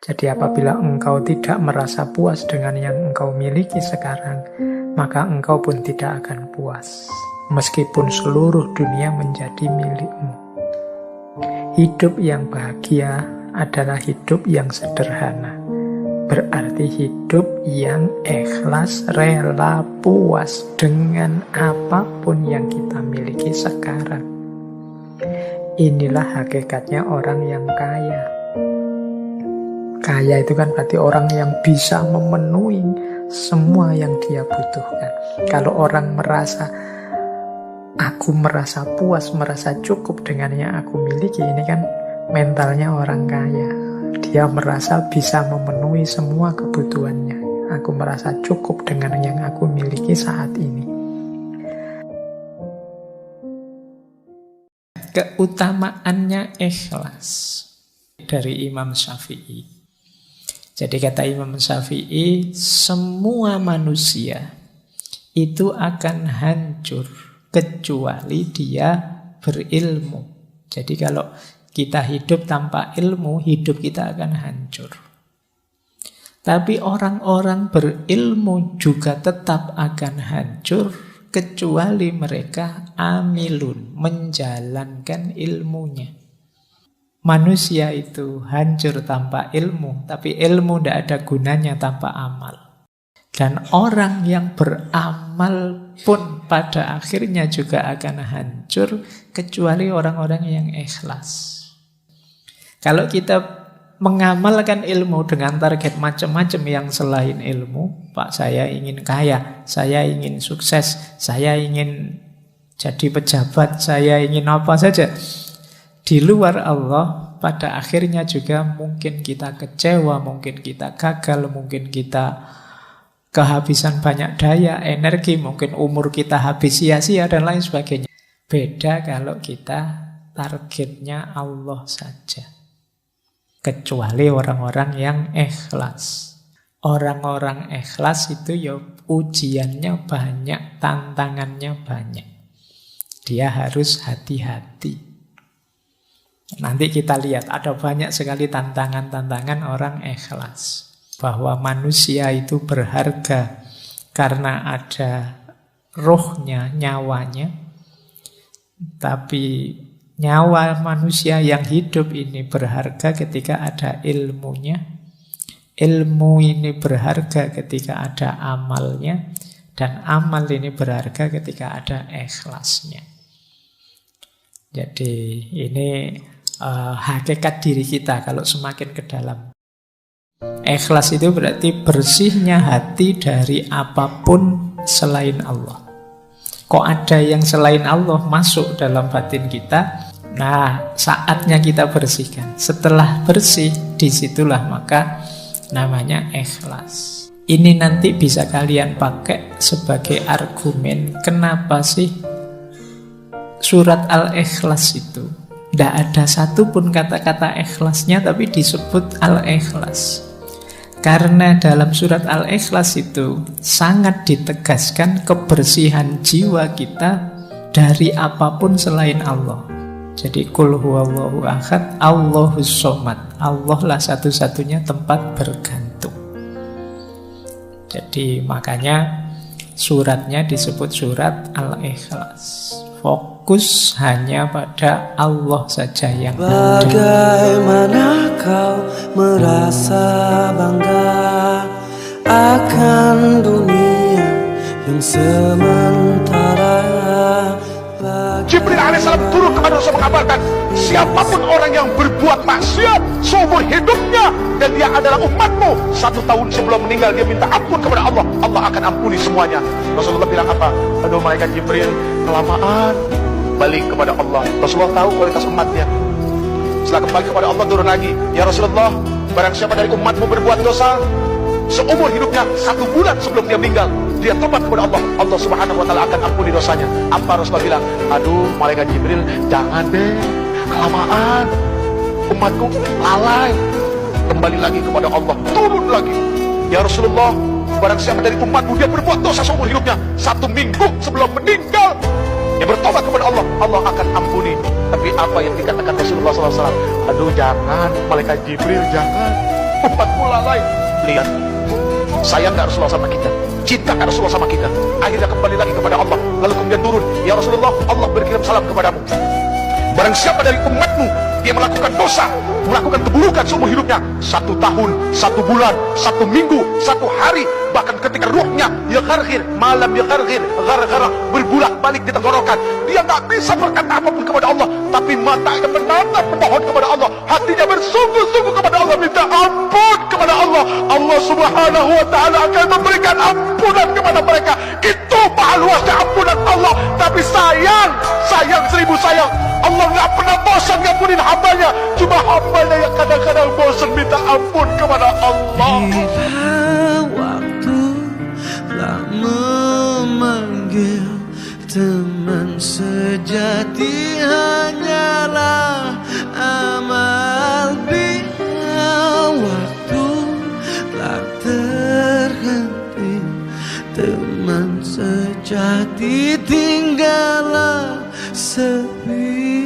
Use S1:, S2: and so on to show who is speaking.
S1: Jadi apabila engkau tidak merasa puas dengan yang engkau miliki sekarang, maka engkau pun tidak akan puas, meskipun seluruh dunia menjadi milikmu. Hidup yang bahagia adalah hidup yang sederhana. Berarti hidup yang ikhlas, rela, puas dengan apapun yang kita miliki sekarang. Inilah hakikatnya orang yang kaya. Kaya itu kan berarti orang yang bisa memenuhi semua yang dia butuhkan. Kalau orang merasa, aku merasa puas, merasa cukup dengan yang aku miliki, ini kan mentalnya orang kaya. Dia merasa bisa memenuhi semua kebutuhannya. Aku merasa cukup dengan yang aku miliki saat ini. Keutamaannya ikhlas dari Imam Syafi'i. Jadi kata Imam Syafi'i, semua manusia itu akan hancur kecuali dia berilmu. Jadi kalau kita hidup tanpa ilmu, hidup kita akan hancur. Tapi orang-orang berilmu juga tetap akan hancur kecuali mereka amilun, menjalankan ilmunya. Manusia itu hancur tanpa ilmu, tapi ilmu tidak ada gunanya tanpa amal. Dan orang yang beramal pun pada akhirnya juga akan hancur kecuali orang-orang yang ikhlas. Kalau kita mengamalkan ilmu dengan target macam-macam yang selain ilmu, Pak, saya ingin kaya, saya ingin sukses, saya ingin jadi pejabat, saya ingin apa saja. Di luar Allah, pada akhirnya juga mungkin kita kecewa, mungkin kita gagal, mungkin kita kehabisan banyak daya, energi, mungkin umur kita habis sia-sia dan lain sebagainya. Beda kalau kita targetnya Allah saja. Kecuali orang-orang yang ikhlas. Orang-orang ikhlas itu ya ujiannya banyak, tantangannya banyak. Dia harus hati-hati. Nanti kita lihat ada banyak sekali tantangan-tantangan orang ikhlas. Bahwa manusia itu berharga karena ada rohnya, nyawanya. Tapi nyawa manusia yang hidup ini berharga ketika ada ilmunya. Ilmu ini berharga ketika ada amalnya. Dan amal ini berharga ketika ada ikhlasnya. Jadi ini hakikat diri kita kalau semakin ke dalam. Ikhlas itu berarti bersihnya hati dari apapun selain Allah. Kok ada yang selain Allah masuk dalam batin kita? Nah, saatnya kita bersihkan. Setelah bersih, disitulah maka namanya ikhlas. Ini nanti bisa kalian pakai sebagai argumen kenapa sih surat Al-Ikhlas itu tidak ada satupun kata-kata ikhlasnya tapi disebut Al-Ikhlas. Karena dalam surat Al-Ikhlas itu sangat ditegaskan kebersihan jiwa kita dari apapun selain Allah. Jadi Qul huwallahu ahad, Allahus somad. Allah lah satu-satunya tempat bergantung. Jadi makanya suratnya disebut surat Al-Ikhlas. Fokus hanya pada Allah saja yang ada.
S2: Bagaimana kau merasa bangga akan dunia yang sementara?
S3: Jibril alaihissalam turun kepada Rasul mengabarkan, siapapun orang yang berbuat maksiat seumur hidupnya dan dia adalah umatmu, 1 tahun sebelum meninggal dia minta ampun kepada Allah, Allah akan ampuni semuanya. Rasulullah bilang apa? Aduh malaikat Jibril, kelamaan. Balik kepada Allah. Rasulullah tahu kualitas umatnya. Setelah kembali kepada Allah turun lagi, ya Rasulullah, barang siapa dari umatmu berbuat dosa seumur hidupnya 1 bulan sebelum dia meninggal, dia tobat kepada Allah, Allah subhanahu wa ta'ala akan ampuni dosanya. Apa Rasulullah bilang? Aduh malaikat Jibril, jangan deh, kelamaan, umatku lalai. Kembali lagi kepada Allah, turun lagi, ya Rasulullah, barang siapa dari umatmu dia berbuat dosa seumur hidupnya 1 minggu sebelum meninggal, dia bertobat kepada Allah, Allah akan ampuni. Tapi apa yang dikatakan Rasulullah SAW? Aduh jangan, malaikat Jibril jangan. umatmu lalai. Lihat, sayang gak Rasulullah sama kita, cinta gak Rasulullah sama kita. Akhirnya kembali lagi kepada Allah. Lalu kemudian turun, ya Rasulullah, Allah berkirim salam kepadamu. Barang siapa dari umatmu dia melakukan dosa, melakukan keburukan seumur hidupnya, 1 tahun, 1 bulan, 1 minggu, 1 hari, bahkan ketika ruhnya yagargir, malam yagargir, gara-gara berbulak-balik di tenggorokan, dia tak bisa berkata apapun kepada Allah, tapi matanya menatap memohon kepada Allah, hatinya bersungguh-sungguh kepada Allah, minta ampun kepada Allah. Allah Subhanahu wa ta'ala akan memberikan ampunan kepada mereka. Itu mahal luasnya ampunan Allah. Tapi sayang 1000 sayang, Allah gak pernah bosan ngampunin hambanya. Cuma hambanya yang kadang-kadang bosan minta ampun kepada Allah.
S2: Bila waktu telah memanggil, teman sejati hanyalah amal. Bila waktu telah terhenti, teman sejati tinggallah sepi.